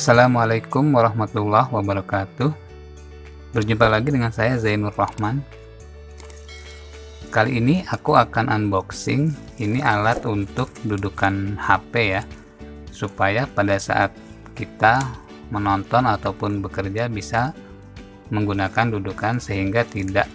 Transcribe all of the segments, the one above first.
Assalamualaikum warahmatullahi wabarakatuh. Berjumpa lagi dengan saya Zainur Rahman. Kali ini aku akan unboxing ini alat untuk dudukan HP ya, supaya pada saat kita menonton ataupun bekerja bisa menggunakan dudukan sehingga tidak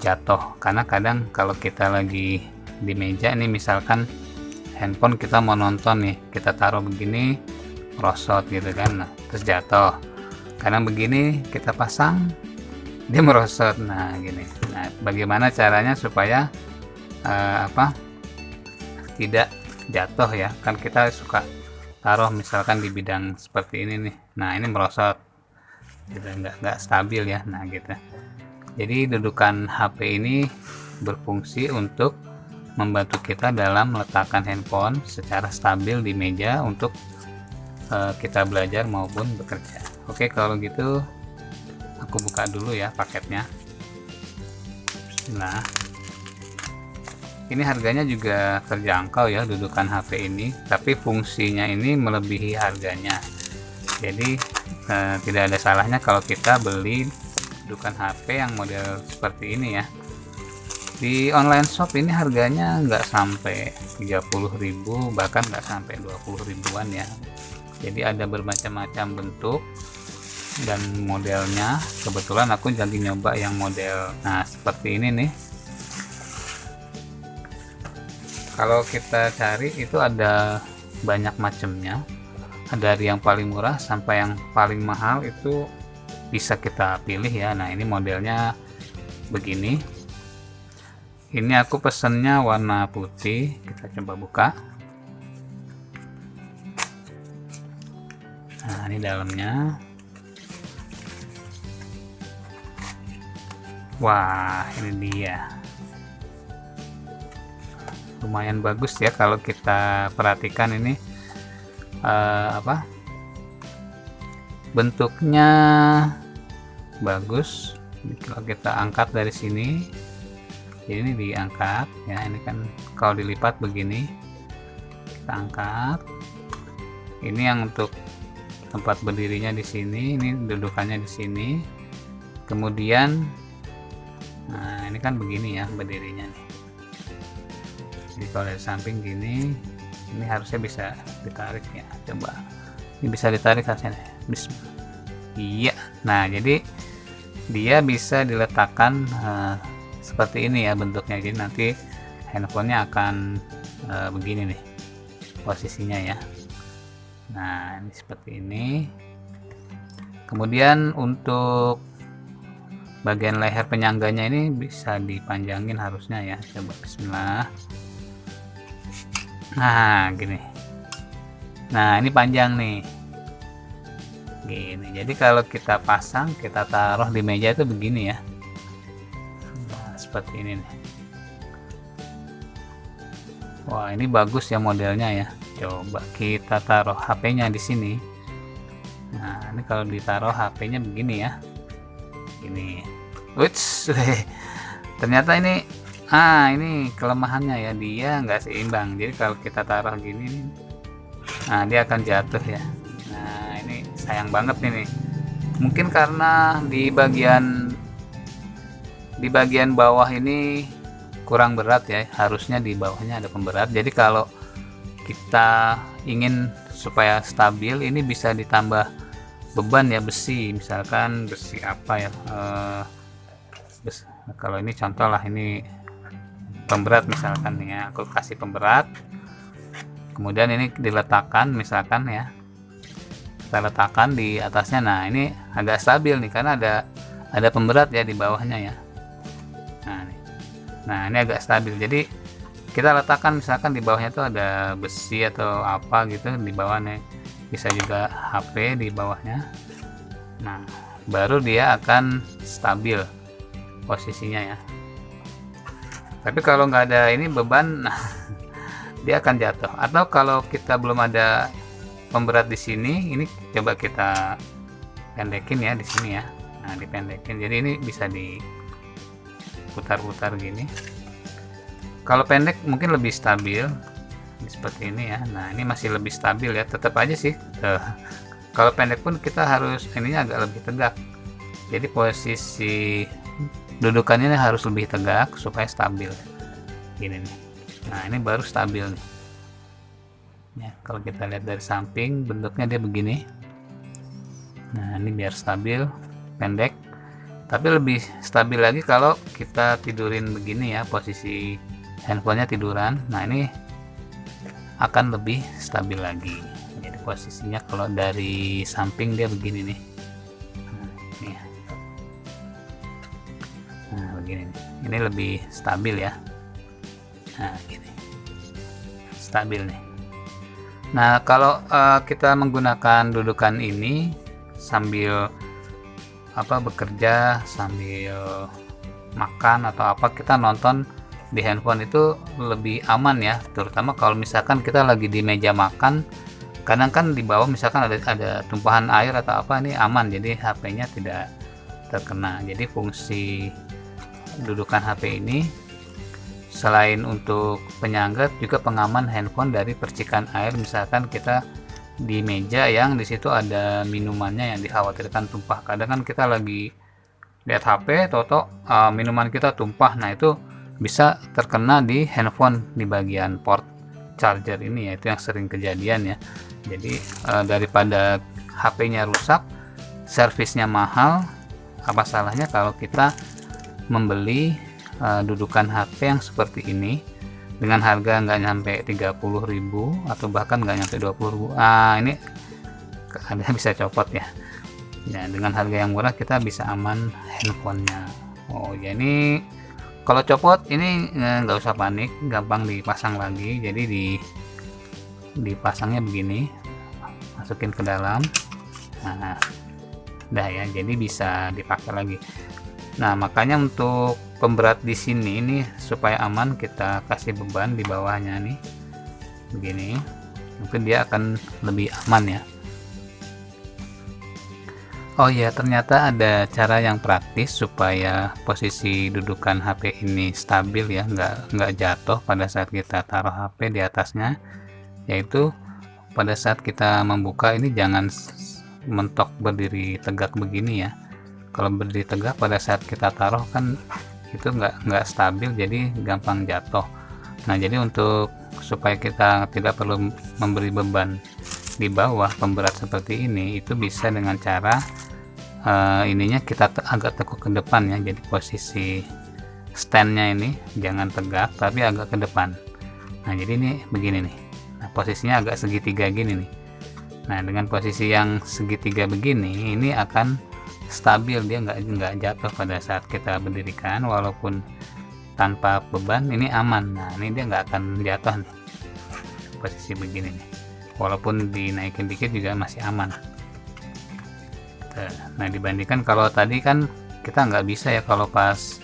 jatuh. Karena kadang kalau kita lagi di meja nih, misalkan handphone kita mau nonton nih, kita taruh begini, merosot gitu kan, nah, terus jatuh. Kadang begini kita pasang, dia merosot. Nah gini, nah bagaimana caranya supaya tidak jatuh ya, kan kita suka taruh misalkan di bidang seperti ini nih, nah ini merosot gitu, nggak stabil ya. Nah gitu, jadi dudukan HP ini berfungsi untuk membantu kita dalam meletakkan handphone secara stabil di meja untuk kita belajar maupun bekerja. Oke, kalau gitu aku buka dulu ya paketnya. Nah, ini harganya juga terjangkau ya dudukan HP ini, tapi fungsinya ini melebihi harganya. Jadi tidak ada salahnya kalau kita beli dudukan HP yang model seperti ini ya. Di online shop ini harganya nggak sampai 30.000, bahkan nggak sampai 20 ribuan ya. Jadi ada bermacam-macam bentuk dan modelnya. Kebetulan aku lagi nyoba yang model seperti ini nih. Kalau kita cari itu ada banyak macamnya, ada dari yang paling murah sampai yang paling mahal, itu bisa kita pilih ya. Nah ini modelnya begini. Ini aku pesennya warna putih, kita coba buka. Nah ini dalamnya. Wah, ini dia. Lumayan bagus ya kalau kita perhatikan ini bentuknya bagus. Kalau kita angkat dari sini, jadi ini diangkat ya, ini kan kalau dilipat begini, kita angkat. Ini yang untuk tempat berdirinya di sini, ini dudukannya di sini. Kemudian nah ini kan begini ya berdirinya nih. Jadi kalau dari samping gini, ini harusnya bisa ditarik ya. Coba, ini bisa ditarik hasilnya. Bismillah. Iya. Nah jadi dia bisa diletakkan seperti ini ya bentuknya. Jadi nanti handphonenya akan begini nih posisinya ya. Nah ini seperti ini. Kemudian untuk bagian leher penyangganya ini bisa dipanjangin harusnya ya. Coba bismillah. Nah gini, nah ini panjang nih gini. Jadi kalau kita pasang, kita taruh di meja itu begini ya. Nah, seperti ini nih. Wah ini bagus ya modelnya ya. Coba kita taruh HP-nya di sini. Nah ini kalau ditaruh HP-nya begini ya, ini. Uits, ternyata ini ini kelemahannya ya, dia nggak seimbang. Jadi kalau kita taruh gini, nah dia akan jatuh ya. Nah ini sayang banget ini. Mungkin karena di bagian bawah ini kurang berat ya, harusnya di bawahnya ada pemberat. Jadi kalau kita ingin supaya stabil, ini bisa ditambah beban ya, besi, misalkan besi apa ya, kalau ini contoh lah, ini pemberat misalkan ya, aku kasih pemberat, kemudian ini diletakkan misalkan ya, kita letakkan di atasnya. Nah ini agak stabil nih karena ada pemberat ya di bawahnya ya. Nah ini agak stabil. Jadi kita letakkan misalkan di bawahnya tuh ada besi atau apa gitu di bawahnya, bisa juga HP di bawahnya. Nah baru dia akan stabil posisinya ya. Tapi kalau nggak ada ini beban, dia akan jatuh. Atau kalau kita belum ada pemberat di sini, ini coba kita pendekin ya di sini ya. Nah dipendekin, jadi ini bisa diputar-putar gini. Kalau pendek mungkin lebih stabil seperti ini ya. Nah ini masih lebih stabil ya, tetap aja sih Kalau pendek pun kita harus ininya agak lebih tegak, jadi posisi dudukannya harus lebih tegak supaya stabil gini nih. Nah ini baru stabil nih ya. Kalau kita lihat dari samping bentuknya dia begini. Nah ini biar stabil pendek, tapi lebih stabil lagi kalau kita tidurin begini ya, posisi handphonenya tiduran. Nah ini akan lebih stabil lagi. Jadi posisinya kalau dari samping dia begini nih. Nah begini nih. Ini lebih stabil ya. Nah gini, stabil nih. Nah kalau kita menggunakan dudukan ini sambil bekerja, sambil makan atau apa, kita nonton di handphone itu lebih aman ya, terutama kalau misalkan kita lagi di meja makan. Kadang kan di bawah misalkan ada tumpahan air atau apa, ini aman, jadi HP-nya tidak terkena. Jadi fungsi dudukan HP ini selain untuk penyangga juga pengaman handphone dari percikan air. Misalkan kita di meja yang di situ ada minumannya yang dikhawatirkan tumpah. Kadang kan kita lagi lihat HP, toto minuman kita tumpah. Nah itu bisa terkena di handphone di bagian port charger ini ya, itu yang sering kejadian ya. Jadi daripada HP-nya rusak, servisnya mahal, apa salahnya kalau kita membeli dudukan HP yang seperti ini dengan harga nggak nyampe 30.000 atau bahkan nggak nyampe 20.000. Ini ada bisa copot ya. Ya dengan harga yang murah kita bisa aman handphonenya. Oh ya, ini kalau copot ini nggak usah panik, gampang dipasang lagi. Jadi dipasangnya begini, masukin ke dalam. Nah udah ya, jadi bisa dipakai lagi. Nah makanya untuk pemberat di sini ini supaya aman, kita kasih beban di bawahnya nih begini, mungkin dia akan lebih aman ya. Oh ya, ternyata ada cara yang praktis supaya posisi dudukan HP ini stabil ya, nggak jatuh pada saat kita taruh HP di atasnya. Yaitu pada saat kita membuka ini jangan mentok berdiri tegak begini ya. Kalau berdiri tegak pada saat kita taruh kan itu nggak stabil, jadi gampang jatuh. Nah jadi untuk supaya kita tidak perlu memberi beban di bawah pemberat seperti ini, itu bisa dengan cara ininya kita agak tekuk ke depan ya. Jadi posisi standnya ini jangan tegak tapi agak ke depan. Nah jadi ini begini nih. Nah posisinya agak segitiga gini nih. Nah dengan posisi yang segitiga begini ini akan stabil, dia nggak jatuh pada saat kita berdirikan, walaupun tanpa beban ini aman. Nah ini dia nggak akan jatuh nih, posisi begini nih, walaupun dinaikin dikit juga masih aman. Nah dibandingkan kalau tadi kan kita nggak bisa ya, kalau pas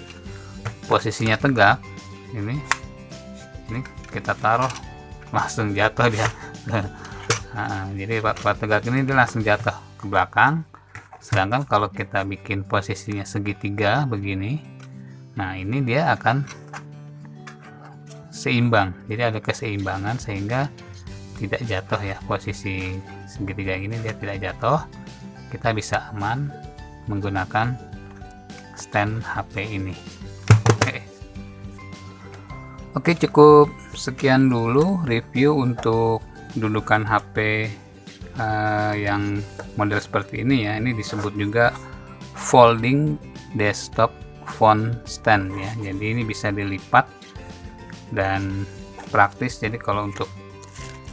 posisinya tegak ini kita taruh langsung jatuh dia. Jadi pas tegak ini dia langsung jatuh ke belakang. Sedangkan kalau kita bikin posisinya segitiga begini, nah ini dia akan seimbang, jadi ada keseimbangan sehingga tidak jatuh ya. Posisi segitiga ini dia tidak jatuh, kita bisa aman menggunakan stand HP ini. Oke, cukup sekian dulu review untuk dudukan HP yang model seperti ini ya. Ini disebut juga folding desktop phone stand ya. Jadi ini bisa dilipat dan praktis. Jadi kalau untuk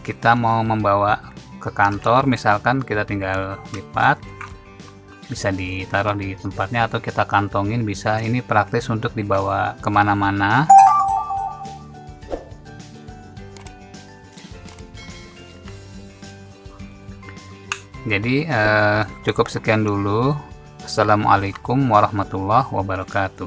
kita mau membawa ke kantor misalkan, kita tinggal lipat, bisa ditaruh di tempatnya atau kita kantongin bisa. Ini praktis untuk dibawa kemana-mana. Jadi cukup sekian dulu. Assalamualaikum warahmatullahi wabarakatuh.